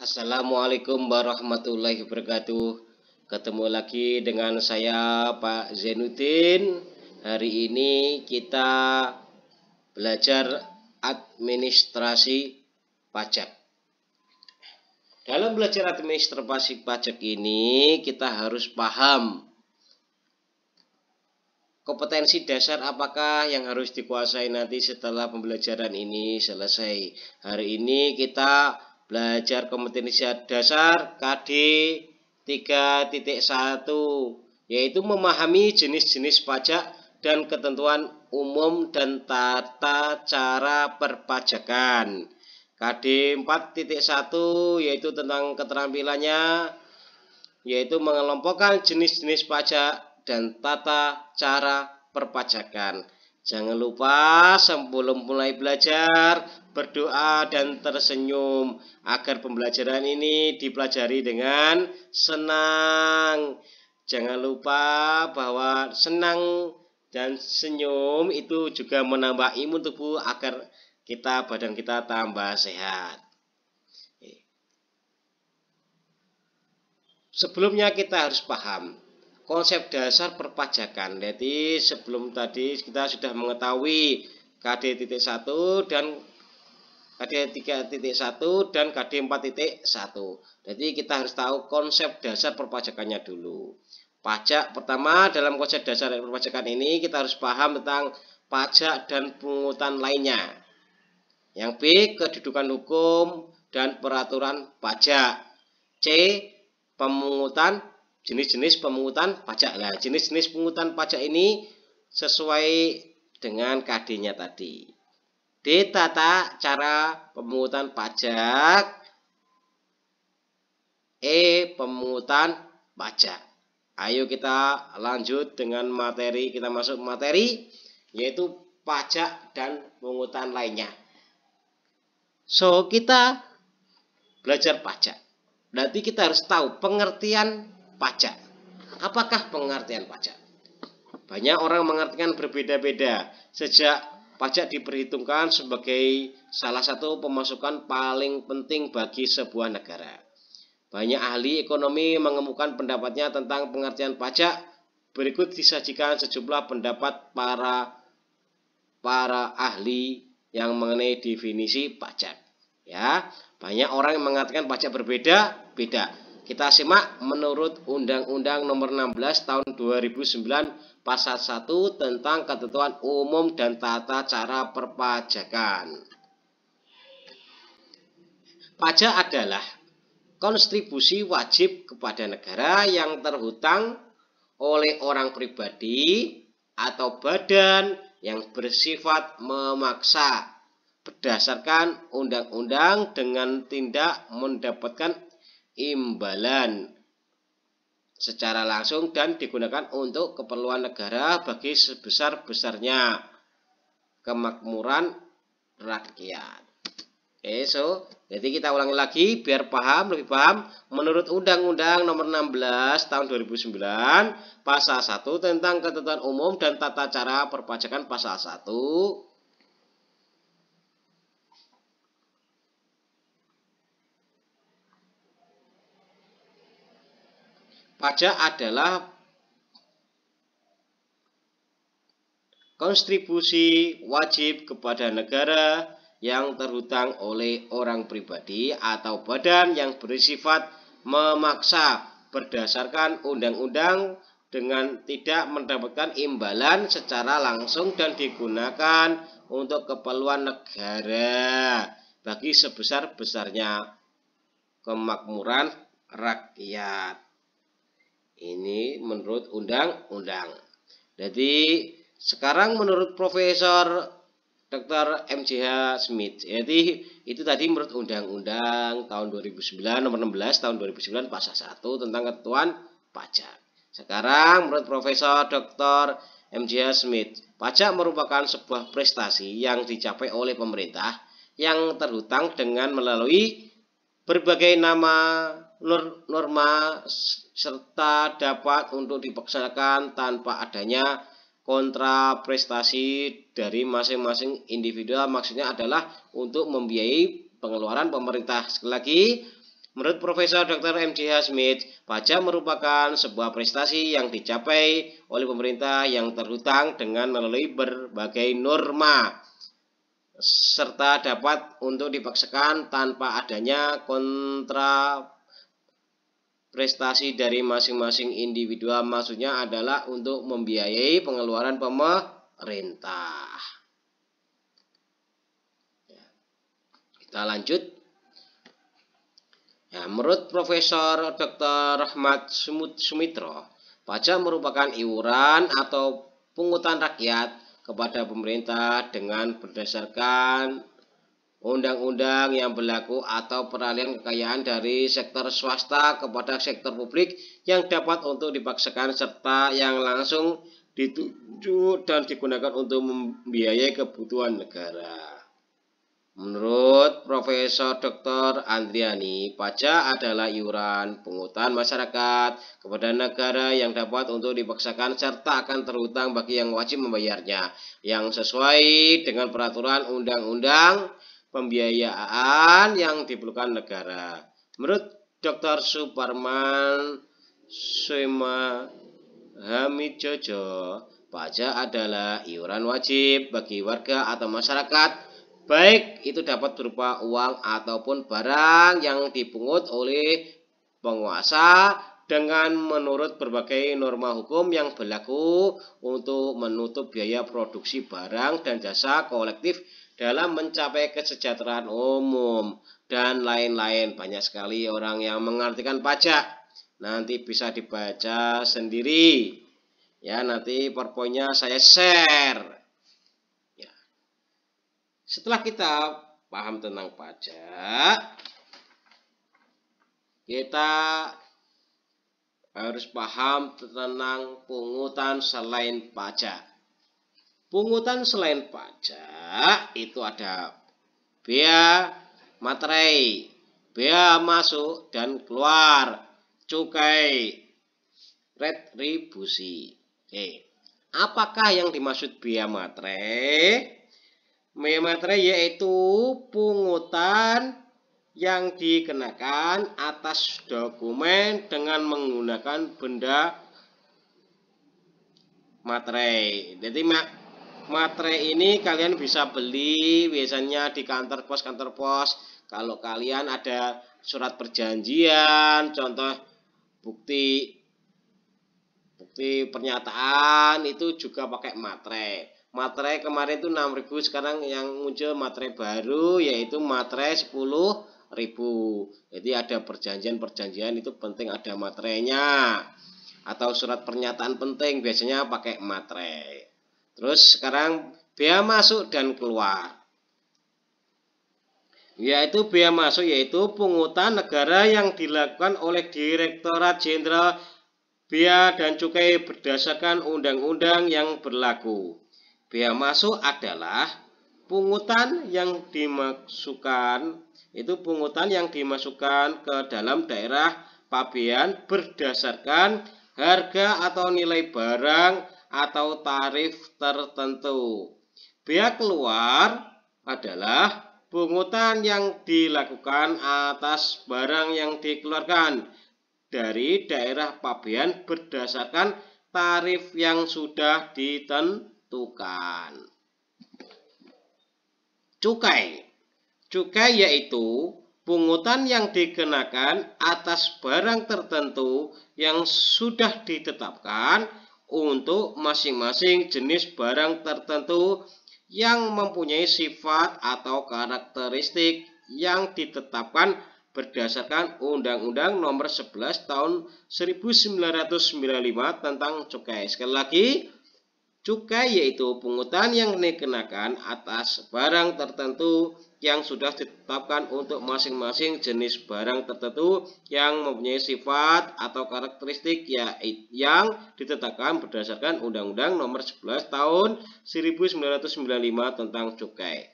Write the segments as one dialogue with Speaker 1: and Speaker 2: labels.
Speaker 1: Assalamualaikum warahmatullahi wabarakatuh. Ketemu lagi dengan saya Pak Zainuddin. Hari ini kita belajar administrasi pajak. Dalam belajar administrasi pajak ini kita harus paham kompetensi dasar apakah yang harus dikuasai nanti setelah pembelajaran ini selesai. Hari ini kita belajar kompetensi dasar KD 3.1, yaitu memahami jenis-jenis pajak dan ketentuan umum dan tata cara perpajakan. KD 4.1 yaitu tentang keterampilannya, yaitu mengelompokkan jenis-jenis pajak dan tata cara perpajakan. Jangan lupa sebelum mulai belajar berdoa dan tersenyum agar pembelajaran ini dipelajari dengan senang. Jangan lupa bahwa senang dan senyum itu juga menambah imun tubuh agar badan kita tambah sehat. Sebelumnya kita harus paham konsep dasar perpajakan. Jadi sebelum tadi kita sudah mengetahui KD.1 dan KD 3.1 dan KD 4.1. Jadi kita harus tahu konsep dasar perpajakannya dulu. Pajak pertama, dalam konsep dasar perpajakan ini kita harus paham tentang pajak dan pungutan lainnya. Yang B, kedudukan hukum dan peraturan pajak. C, pemungutan, jenis-jenis pemungutan pajak. Nah, jenis-jenis pemungutan pajak ini sesuai dengan KD-nya tadi. D, tata cara pemungutan pajak. E, pemungutan pajak. Ayo kita lanjut dengan materi, kita masuk materi, yaitu pajak dan pemungutan lainnya. So, kita belajar pajak. Berarti kita harus tahu pengertian pajak. Apakah pengertian pajak? Banyak orang mengartikan berbeda-beda. Sejak pajak diperhitungkan sebagai salah satu pemasukan paling penting bagi sebuah negara. Banyak ahli ekonomi mengemukakan pendapatnya tentang pengertian pajak. Berikut disajikan sejumlah pendapat para ahli yang mengenai definisi pajak. Ya, banyak orang yang mengatakan pajak berbeda-beda. Kita simak menurut Undang-Undang Nomor 16 Tahun 2009 Pasal 1 tentang ketentuan umum dan tata cara perpajakan. Pajak adalah kontribusi wajib kepada negara yang terhutang oleh orang pribadi atau badan yang bersifat memaksa berdasarkan undang-undang dengan tindak mendapatkan imbalan secara langsung dan digunakan untuk keperluan negara bagi sebesar-besarnya kemakmuran rakyat. Jadi kita ulangi lagi biar lebih paham. Menurut Undang-Undang Nomor 16 Tahun 2009 Pasal 1 tentang ketentuan umum dan tata cara perpajakan Pasal 1, pajak adalah kontribusi wajib kepada negara yang terhutang oleh orang pribadi atau badan yang bersifat memaksa berdasarkan undang-undang dengan tidak mendapatkan imbalan secara langsung dan digunakan untuk keperluan negara bagi sebesar-besarnya kemakmuran rakyat. Ini menurut undang-undang. Jadi sekarang menurut Profesor Dr. MJH Smith. Jadi itu tadi menurut Undang-Undang tahun 2009 Nomor 16 Tahun 2009 Pasal 1 tentang ketentuan pajak. Sekarang menurut Profesor Dr. MJH Smith, pajak merupakan sebuah prestasi yang dicapai oleh pemerintah yang terhutang dengan melalui berbagai norma serta dapat untuk dipaksakan tanpa adanya kontra prestasi dari masing-masing individu. Maksudnya adalah untuk membiayai pengeluaran pemerintah. Sekali lagi, Menurut Profesor Dr. M.J.H. Smith, pajak merupakan sebuah prestasi yang dicapai oleh pemerintah yang terhutang dengan melalui berbagai norma serta dapat untuk dipaksakan tanpa adanya kontra prestasi dari masing-masing individual. Maksudnya adalah untuk membiayai pengeluaran pemerintah. Kita lanjut. Ya, menurut Profesor Dr. Rahmat Sumitro, pajak merupakan iuran atau pungutan rakyat kepada pemerintah dengan berdasarkan undang-undang yang berlaku atau peralihan kekayaan dari sektor swasta kepada sektor publik yang dapat untuk dipaksakan serta yang langsung dituju dan digunakan untuk membiayai kebutuhan negara. Menurut Profesor Dr. Andriani, pajak adalah iuran pungutan masyarakat kepada negara yang dapat untuk dipaksakan serta akan terhutang bagi yang wajib membayarnya, yang sesuai dengan peraturan undang-undang pembiayaan yang diperlukan negara. Menurut Dr. Suparman Sema Hamidjojo, pajak adalah iuran wajib bagi warga atau masyarakat, baik itu dapat berupa uang ataupun barang yang dipungut oleh penguasa dengan menurut berbagai norma hukum yang berlaku untuk menutup biaya produksi barang dan jasa kolektif dalam mencapai kesejahteraan umum dan lain-lain. Banyak sekali orang yang mengartikan pajak. Nanti bisa dibaca sendiri. Ya, nanti PowerPoint-nya saya share. Setelah kita paham tentang pajak, kita harus paham tentang pungutan selain pajak. Pungutan selain pajak itu ada bea materai, bea masuk dan keluar, cukai, retribusi. Oke. Apakah yang dimaksud bea materai? Bea materai yaitu pungutan yang dikenakan atas dokumen dengan menggunakan benda materai. Jadi materai ini kalian bisa beli biasanya di kantor pos. Kalau kalian ada surat perjanjian, contoh bukti pernyataan itu juga pakai materai. Materai kemarin itu 6.000, sekarang yang muncul materai baru yaitu materai 10.000. Jadi ada perjanjian itu penting ada materainya. Atau surat pernyataan penting biasanya pakai materai. Terus sekarang bea masuk dan keluar. Yaitu bea masuk yaitu pungutan negara yang dilakukan oleh Direktorat Jenderal Bea dan Cukai berdasarkan undang-undang yang berlaku. Bea masuk adalah pungutan yang dimasukkan ke dalam daerah pabean berdasarkan harga atau nilai barang atau tarif tertentu. Bea keluar adalah pungutan yang dilakukan atas barang yang dikeluarkan dari daerah pabean berdasarkan tarif yang sudah ditentukan. Cukai yaitu pungutan yang dikenakan atas barang tertentu yang sudah ditetapkan untuk masing-masing jenis barang tertentu yang mempunyai sifat atau karakteristik yang ditetapkan berdasarkan Undang-Undang Nomor 11 Tahun 1995 tentang cukai. Sekali lagi, cukai yaitu pungutan yang dikenakan atas barang tertentu yang sudah ditetapkan untuk masing-masing jenis barang tertentu yang mempunyai sifat atau karakteristik yang ditetapkan berdasarkan Undang-Undang Nomor 11 Tahun 1995 tentang cukai.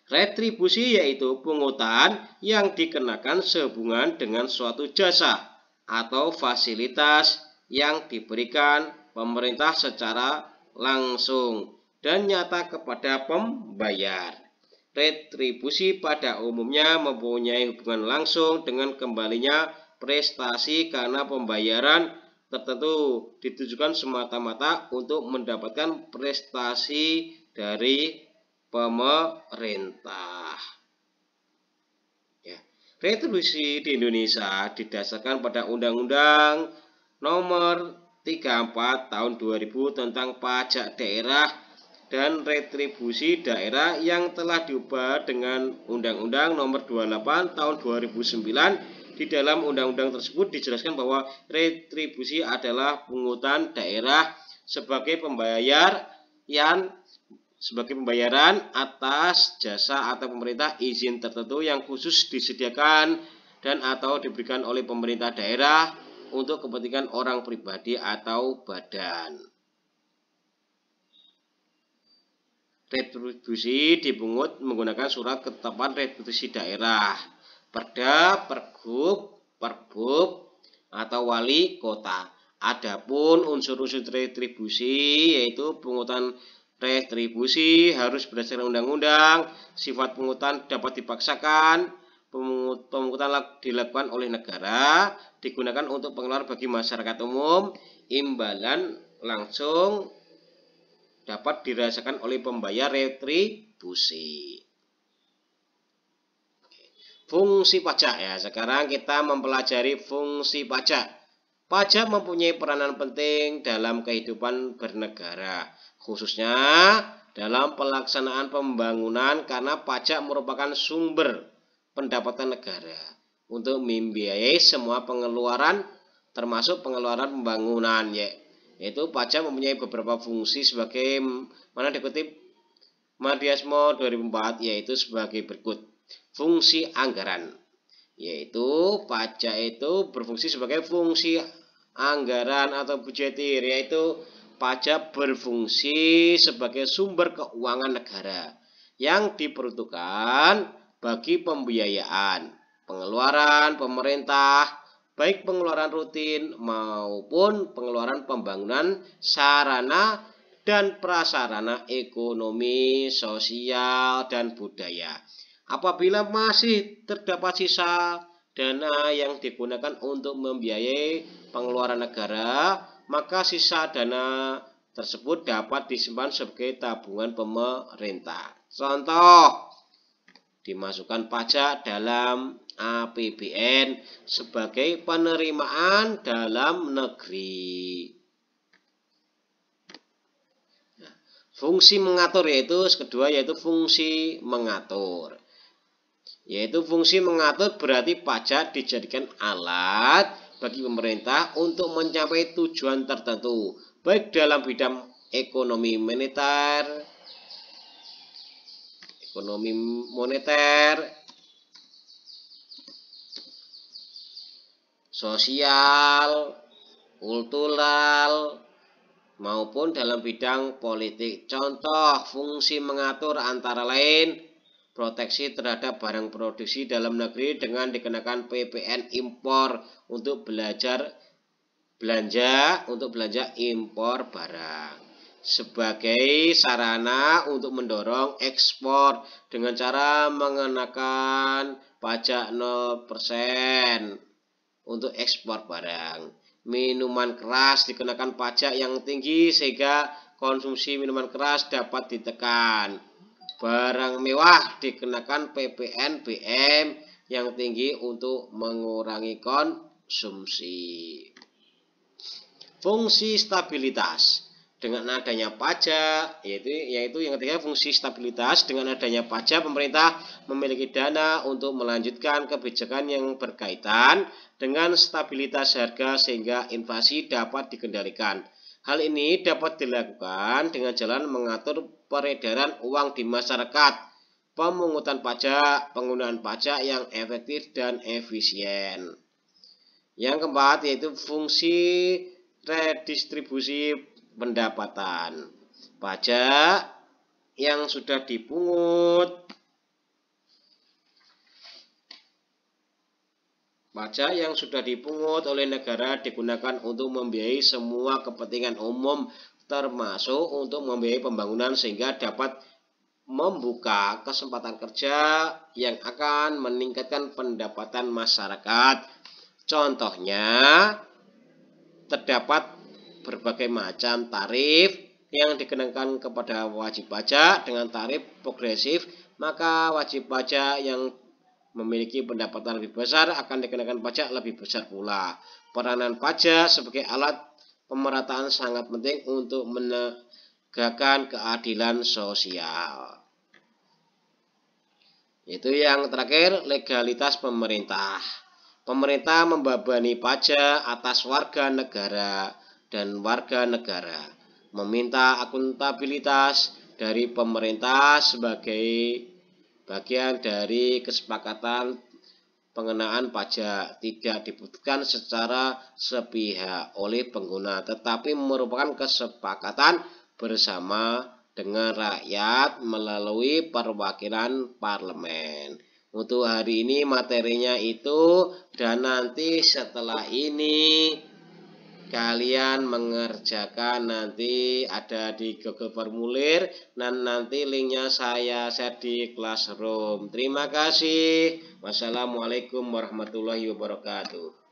Speaker 1: Retribusi yaitu pungutan yang dikenakan sehubungan dengan suatu jasa atau fasilitas yang diberikan pemerintah secara langsung dan nyata kepada pembayar. Retribusi pada umumnya mempunyai hubungan langsung dengan kembalinya prestasi karena pembayaran tertentu ditujukan semata-mata untuk mendapatkan prestasi dari pemerintah. Ya. Retribusi di Indonesia didasarkan pada Undang-Undang Nomor 34 Tahun 2000 tentang pajak daerah dan retribusi daerah yang telah diubah dengan Undang-Undang Nomor 28 Tahun 2009. Di dalam undang-undang tersebut dijelaskan bahwa retribusi adalah pungutan daerah sebagai pembayaran atas jasa atau pemerintah izin tertentu yang khusus disediakan dan atau diberikan oleh pemerintah daerah untuk kepentingan orang pribadi atau badan. Retribusi dipungut menggunakan surat ketetapan retribusi daerah, Perda, Pergub, Perbub, atau wali kota. Adapun unsur-unsur retribusi yaitu pungutan retribusi harus berdasarkan undang-undang, sifat pungutan dapat dipaksakan, pemungutan dilakukan oleh negara, digunakan untuk pengeluaran bagi masyarakat umum, imbalan langsung dapat dirasakan oleh pembayar retribusi. Fungsi pajak ya. Sekarang kita mempelajari fungsi pajak. Pajak mempunyai peranan penting dalam kehidupan bernegara, khususnya dalam pelaksanaan pembangunan karena pajak merupakan sumber pendapatan negara untuk membiayai semua pengeluaran termasuk pengeluaran pembangunan yaitu pajak mempunyai beberapa fungsi sebagai mana dikutip Madiasmo 2004 yaitu sebagai berikut. Fungsi anggaran, yaitu pajak itu berfungsi sebagai fungsi anggaran atau budgetir, yaitu pajak berfungsi sebagai sumber keuangan negara yang diperuntukkan bagi pembiayaan pengeluaran pemerintah, baik pengeluaran rutin maupun pengeluaran pembangunan sarana dan prasarana ekonomi, sosial, dan budaya. Apabila masih terdapat sisa dana yang digunakan untuk membiayai pengeluaran negara, maka sisa dana tersebut dapat disimpan sebagai tabungan pemerintah. Contoh, dimasukkan pajak dalam APBN sebagai penerimaan dalam negeri. Fungsi mengatur yaitu kedua yaitu fungsi mengatur. Yaitu fungsi mengatur berarti pajak dijadikan alat bagi pemerintah untuk mencapai tujuan tertentu, baik dalam bidang ekonomi moneter, sosial, kultural, maupun dalam bidang politik. Contoh fungsi mengatur antara lain proteksi terhadap barang produksi dalam negeri dengan dikenakan PPN impor untuk belanja impor barang sebagai sarana untuk mendorong ekspor dengan cara mengenakan pajak 0% untuk ekspor barang. Minuman keras dikenakan pajak yang tinggi sehingga konsumsi minuman keras dapat ditekan. Barang mewah dikenakan PPN BM yang tinggi untuk mengurangi konsumsi. Fungsi stabilitas dengan adanya pajak yaitu yang ketiga fungsi stabilitas. Dengan adanya pajak pemerintah memiliki dana untuk melanjutkan kebijakan yang berkaitan dengan stabilitas harga sehingga inflasi dapat dikendalikan. Hal ini dapat dilakukan dengan jalan mengatur peredaran uang di masyarakat, pemungutan pajak, penggunaan pajak yang efektif dan efisien. Yang keempat yaitu fungsi redistribusi pendapatan. Pajak yang sudah dipungut oleh negara digunakan untuk membiayai semua kepentingan umum termasuk untuk membiayai pembangunan sehingga dapat membuka kesempatan kerja yang akan meningkatkan pendapatan masyarakat. Contohnya, terdapat berbagai macam tarif yang dikenakan kepada wajib pajak dengan tarif progresif, maka wajib pajak yang memiliki pendapatan lebih besar akan dikenakan pajak lebih besar pula. Peranan pajak sebagai alat pemerataan sangat penting untuk menegakkan keadilan sosial. Itu yang terakhir, legalitas pemerintah. Pemerintah membebani pajak atas warga negara dan warga negara, meminta akuntabilitas dari pemerintah sebagai bagian dari kesepakatan pengenaan pajak, tidak diputuskan secara sepihak oleh pengguna, tetapi merupakan kesepakatan bersama dengan rakyat melalui perwakilan parlemen. Untuk hari ini materinya itu, dan nanti setelah ini kalian mengerjakan, nanti ada di Google Formulir dan nanti linknya saya share di Classroom. Terima kasih. Wassalamualaikum warahmatullahi wabarakatuh.